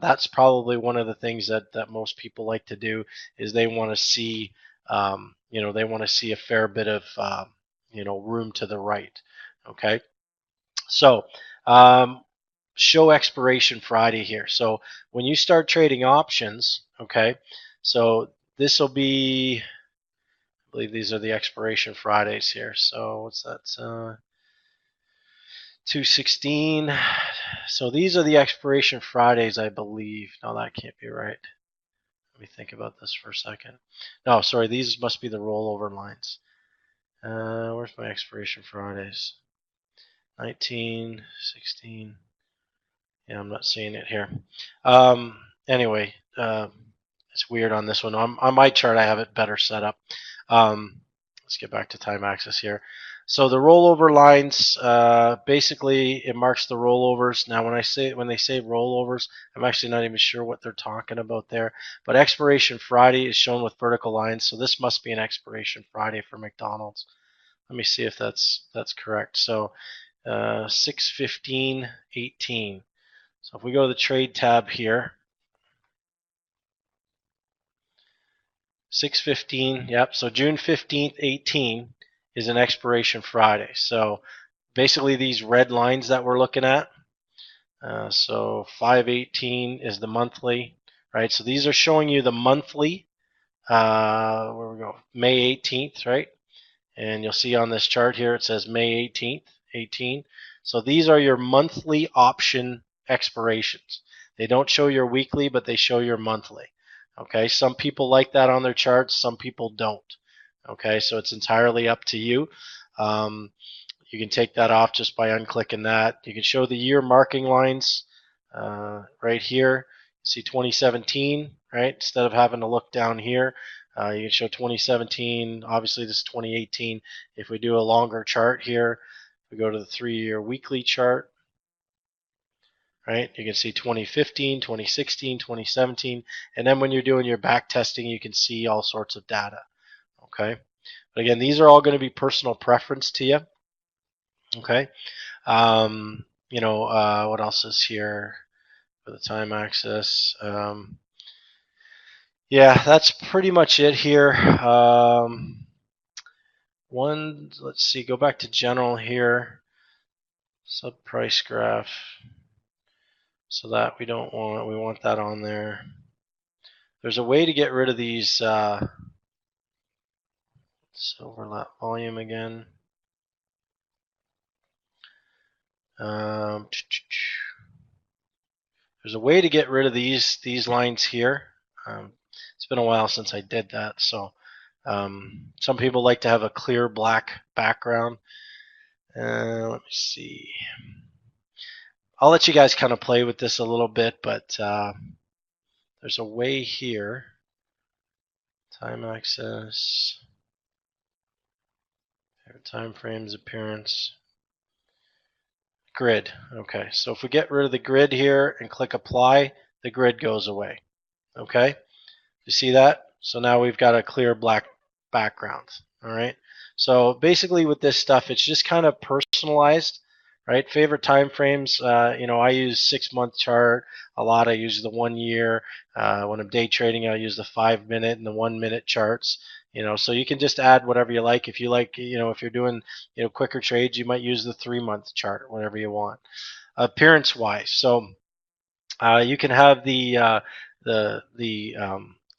That's probably one of the things that most people like to do is they want to see they want to see a fair bit of room to the right. Okay, so show expiration Friday here. So when you start trading options, okay, so this will be, I believe these are the expiration Fridays here. So what's that? 216. So these are the expiration Fridays, I believe. No, that can't be right. Let me think about this for a second. No, sorry, these must be the rollover lines. Where's my expiration Fridays? 19, 16. Yeah, I'm not seeing it here. Anyway, it's weird on this one. On my chart, I have it better set up. Let's get back to time axis here. So the rollover lines, basically, it marks the rollovers. Now, when they say rollovers, I'm actually not even sure what they're talking about there. But expiration Friday is shown with vertical lines, so this must be an expiration Friday for McDonald's. Let me see if that's correct. So 6/15/18. So if we go to the trade tab here, 6/15, yep. So June 15th, 18 is an expiration Friday. So basically these red lines that we're looking at. So 5/18 is the monthly, right? So these are showing you the monthly, where we go, May 18th, right? And you'll see on this chart here, it says May 18th, 18. So these are your monthly option expirations. They don't show your weekly, but they show your monthly. Okay, some people like that on their charts, some people don't. Okay, so it's entirely up to you. You can take that off just by unclicking that. You can show the year marking lines right here. You see 2017, right? Instead of having to look down here, you can show 2017. Obviously, this is 2018. If we do a longer chart here, we go to the 3-year weekly chart, right? You can see 2015, 2016, 2017. And then when you're doing your back testing, you can see all sorts of data, okay? But again, these are all going to be personal preference to you, okay? What else is here for the time access? Yeah, that's pretty much it here. Let's see, go back to general here. Sub price graph. So that we want that on there. There's a way to get rid of these, let's overlap volume again. There's a way to get rid of these lines here. It's been a while since I did that, so some people like to have a clear black background. Let me see. I'll let you guys kind of play with this a little bit, but there's a way here. Time access, time frames, appearance, grid. Okay, so if we get rid of the grid here and click apply, the grid goes away. Okay, you see that? So now we've got a clear black background. All right. So basically with this stuff, it's just kind of personalized, right? Favorite time frames, I use 6-month chart a lot. I use the 1 year. When I'm day trading, I'll use the 5-minute and the 1-minute charts. So you can just add whatever you like. If you like, if you're doing, quicker trades, you might use the 3-month chart, whatever you want. Appearance wise, so you can have the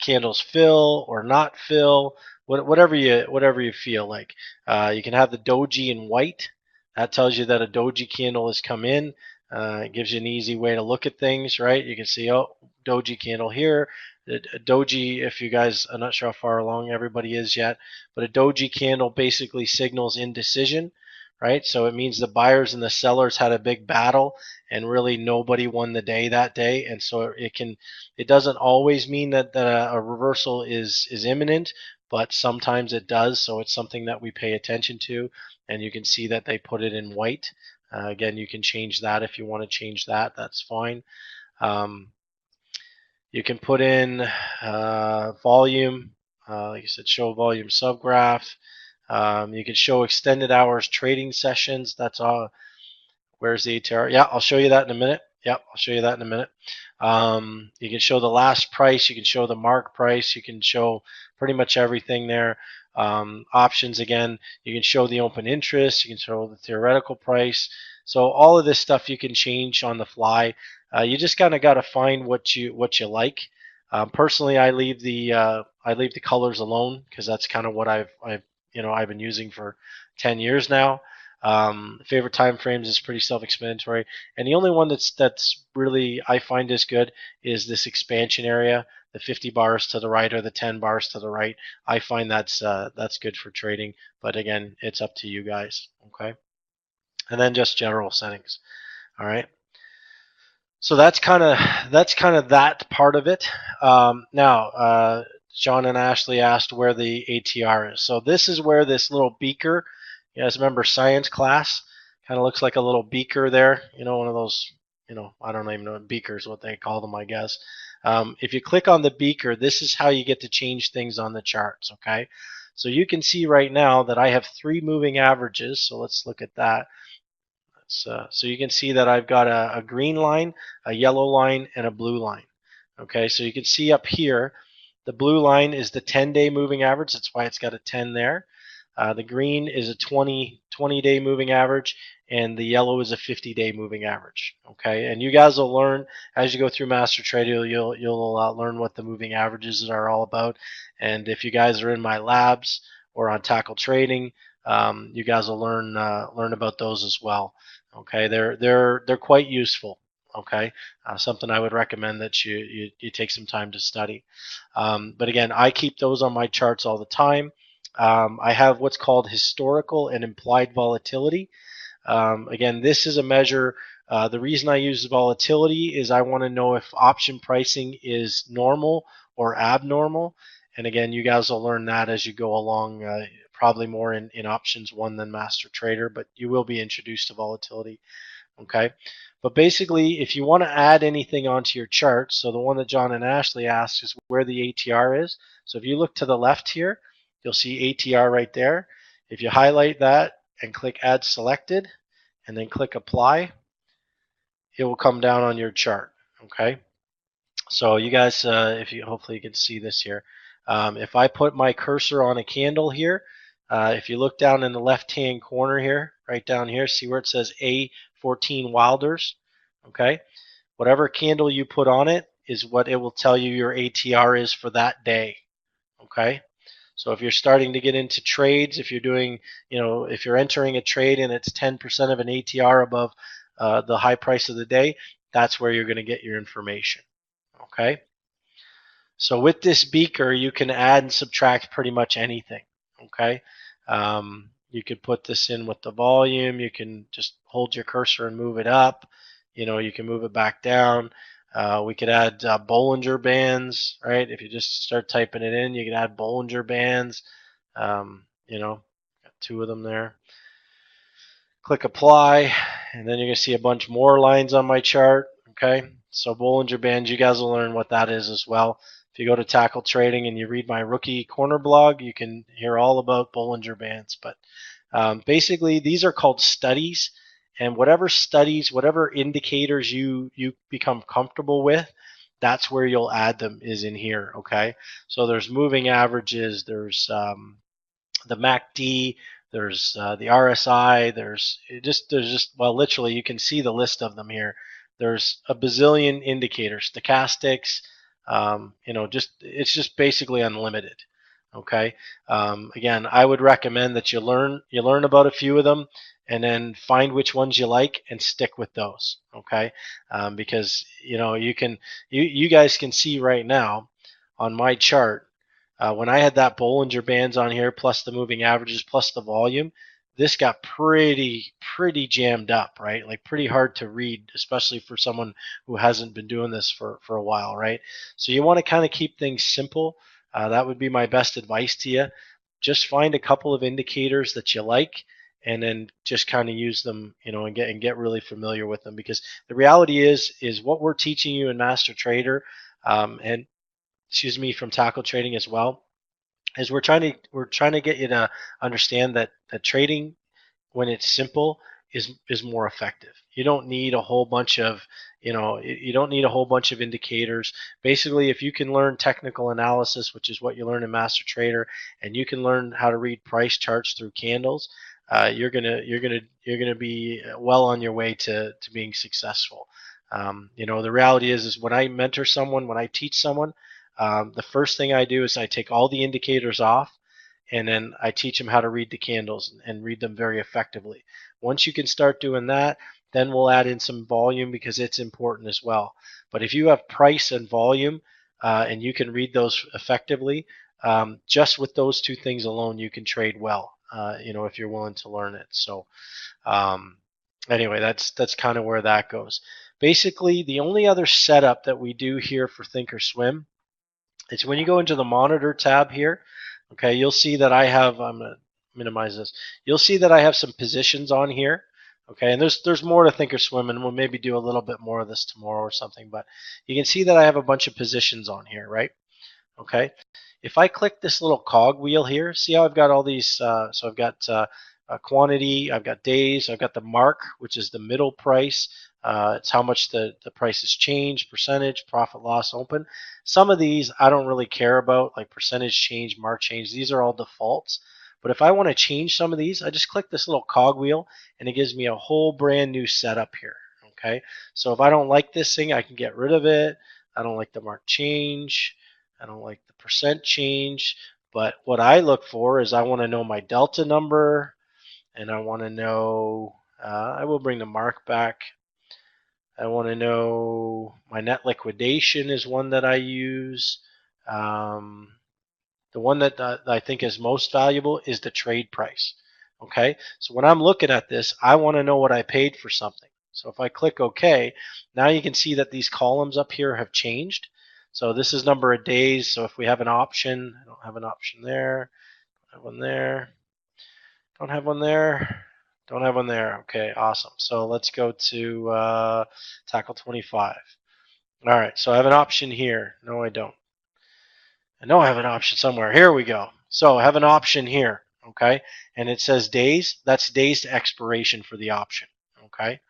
candles fill or not fill, whatever you feel like. You can have the doji in white. That tells you that a doji candle has come in. It gives you an easy way to look at things, right? You can see, doji candle here. A doji, if you guys, I'm not sure how far along everybody is yet, but a doji candle basically signals indecision, right? So it means the buyers and the sellers had a big battle, and really nobody won the day that day. And so it doesn't always mean that a reversal is imminent, but sometimes it does. So it's something that we pay attention to, and you can see that they put it in white. Again, you can change that if you want to change that. That's fine. You can put in volume, like I said, show volume subgraph. You can show extended hours trading sessions. That's all. Where's the ATR? Yeah, I'll show you that in a minute. Yep, I'll show you that in a minute. You can show the last price. You can show the mark price. You can show pretty much everything there. Options, again, you can show the open interest. You can show the theoretical price. So all of this stuff you can change on the fly. You just kind of got to find what you like. Personally, I leave the colors alone because that's kind of what I've been using for 10 years now. Favorite time frames is pretty self-explanatory, and the only one that's really I find is good is this expansion area, the 50 bars to the right or the 10 bars to the right. I find that's good for trading, but again, it's up to you guys. Okay, and then just general settings. All right. So that's kind of that part of it. Now, John and Ashley asked where the ATR is. So this is where this little beaker. You guys remember science class? Kind of looks like a little beaker there. One of those. I don't even know beakers, what they call them, I guess. If you click on the beaker, this is how you get to change things on the charts. Okay. So you can see right now that I have 3 moving averages. So let's look at that. So you can see that I've got a green line, a yellow line, and a blue line. Okay, so you can see up here, the blue line is the 10-day moving average. That's why it's got a 10 there. The green is a 20-day moving average, and the yellow is a 50-day moving average. Okay, and you guys will learn as you go through Master Trader. You'll learn what the moving averages are all about. And if you guys are in my labs or on Tackle Trading, you guys will learn about those as well. Okay, they're quite useful. Okay, something I would recommend that you take some time to study. But again, I keep those on my charts all the time. I have what's called historical and implied volatility. Again, this is a measure. The reason I use volatility is I want to know if option pricing is normal or abnormal. And again, you guys will learn that as you go along, probably more in options one than master trader, but you will be introduced to volatility. Okay. But basically, if you want to add anything onto your chart, so the one that John and Ashley asked is where the ATR is. So if you look to the left here, you'll see ATR right there. If you highlight that and click Add Selected, and then click Apply, it will come down on your chart. Okay. So you guys, if you hopefully you can see this here. If I put my cursor on a candle here, if you look down in the left-hand corner here, right down here, see where it says A14 Wilders. Okay. Whatever candle you put on it is what it will tell you your ATR is for that day. Okay. So if you're starting to get into trades, if you're doing, if you're entering a trade and it's 10% of an ATR above the high price of the day, that's where you're going to get your information. Okay. So with this beaker, you can add and subtract pretty much anything. Okay. You could put this in with the volume. You can just hold your cursor and move it up. You can move it back down. We could add Bollinger Bands, right? If you just start typing it in, you can add Bollinger Bands. Got two of them there. Click Apply, and then you're going to see a bunch more lines on my chart. Okay, so Bollinger Bands, you guys will learn what that is as well. If you go to Tackle Trading and you read my Rookie Corner blog, you can hear all about Bollinger Bands. But basically, these are called studies. And whatever studies, whatever indicators you become comfortable with, that's where you'll add them is in here. Okay, so there's moving averages, there's the MACD, there's the RSI, there's just literally you can see the list of them here. There's a bazillion indicators, stochastics, it's just basically unlimited. Okay. Again, I would recommend that you learn about a few of them and then find which ones you like and stick with those. Okay. Because you guys can see right now on my chart, when I had that Bollinger Bands on here, plus the moving averages, plus the volume, this got pretty jammed up, right? Like pretty hard to read, especially for someone who hasn't been doing this for a while, right? So you want to kind of keep things simple. That would be my best advice to you. Just find a couple of indicators that you like, and then just kind of use them, and get really familiar with them. Because the reality is what we're teaching you in Master Trader, and excuse me, from Tackle Trading as well, is we're trying to get you to understand that trading, when it's simple, is more effective. You don't need a whole bunch of indicators. Basically, if you can learn technical analysis, which is what you learn in Master Trader, and you can learn how to read price charts through candles, you're gonna be well on your way to being successful. The reality is when I mentor someone, when I teach someone, the first thing I do is I take all the indicators off, and then I teach them how to read the candles and read them very effectively. Once you can start doing that, then we'll add in some volume because it's important as well. But if you have price and volume, and you can read those effectively, just with those two things alone, you can trade well. If you're willing to learn it. So anyway, that's kind of where that goes. Basically, the only other setup that we do here for Thinkorswim, it's when you go into the monitor tab here. Okay, you'll see that I have, I'm going to minimize this. You'll see that I have some positions on here. Okay, and there's more to Thinkorswim, and we'll maybe do a little bit more of this tomorrow or something, but you can see that I have a bunch of positions on here, right? Okay, if I click this little cog wheel here, see how I've got all these, so I've got quantity, I've got days, I've got the mark, which is the middle price. It's how much the price has changed, percentage, profit, loss, open. Some of these I don't really care about, like percentage change, mark change. These are all defaults. But if I want to change some of these, I just click this little cogwheel and it gives me a whole brand new setup here. Okay, so if I don't like this thing, I can get rid of it. I don't like the mark change. I don't like the percent change. But what I look for is I want to know my delta number, and I want to know, I will bring the mark back. I want to know my net liquidation is one that I use. The one that I think is most valuable is the trade price. Okay, so when I'm looking at this, I want to know what I paid for something. So if I click OK, now you can see that these columns up here have changed. So this is number of days. So if we have an option, I don't have an option there. I have one there. Don't have one there. Don't have one there. Okay, awesome. So let's go to tackle 25. All right, so I have an option here. No, I don't. I know I have an option somewhere. Here we go. So I have an option here, okay? And it says days. That's days to expiration for the option, okay?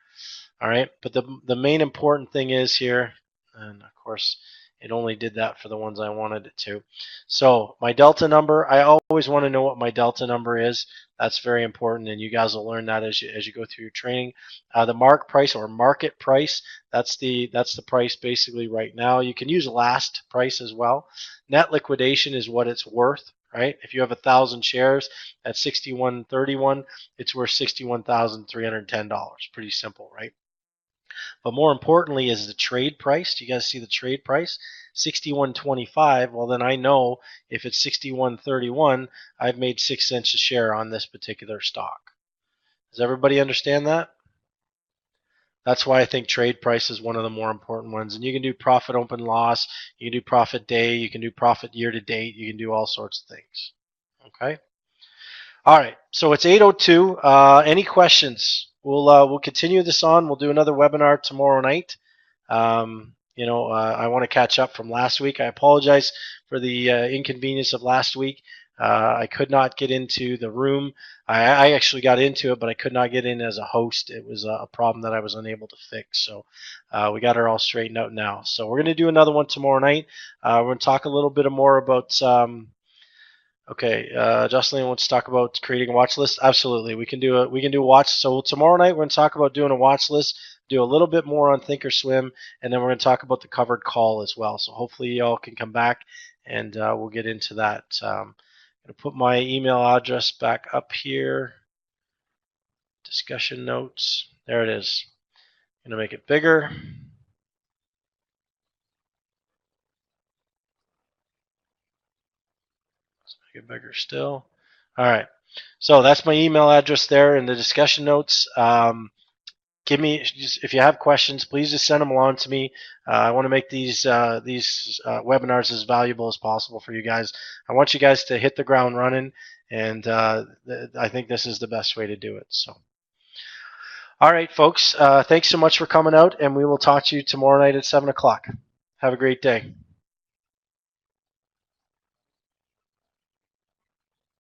All right, but the main important thing is here, and of course, it only did that for the ones I wanted it to. So my delta number, I always want to know what my delta number is. That's very important, and you guys will learn that as you go through your training. The mark price or market price, that's the price basically right now. You can use last price as well. Net liquidation is what it's worth, right? If you have 1,000 shares at 61.31, it's worth $61,310. Pretty simple, right? But more importantly is the trade price. Do you guys see the trade price? 61.25. Well, then I know if it's 61.31, I've made 6 cents a share on this particular stock. Does everybody understand that? That's why I think trade price is one of the more important ones. And you can do profit open loss, you can do profit day, you can do profit year to date, you can do all sorts of things. Okay. All right. So it's 8:02. Any questions? We'll continue this on. We'll do another webinar tomorrow night. I want to catch up from last week. I apologize for the inconvenience of last week. I could not get into the room. I actually got into it, but I could not get in as a host. It was a problem that I was unable to fix. So we got her all straightened out now. So we're going to do another one tomorrow night. We're going to talk a little bit more about. Okay, Jocelyn wants to talk about creating a watch list. Absolutely, we can do a watch. So tomorrow night we're going to talk about doing a watch list, do a little bit more on Thinkorswim, and then we're going to talk about the covered call as well. So hopefully y'all can come back, and we'll get into that. I'm going to put my email address back up here. Discussion notes. There it is. I'm going to make it bigger. Get bigger still. All right. So that's my email address there in the discussion notes. Give me, if you have questions, please just send them along to me. I want to make these webinars as valuable as possible for you guys. I want you guys to hit the ground running, and I think this is the best way to do it. So, all right, folks. Thanks so much for coming out, and we will talk to you tomorrow night at 7 o'clock. Have a great day.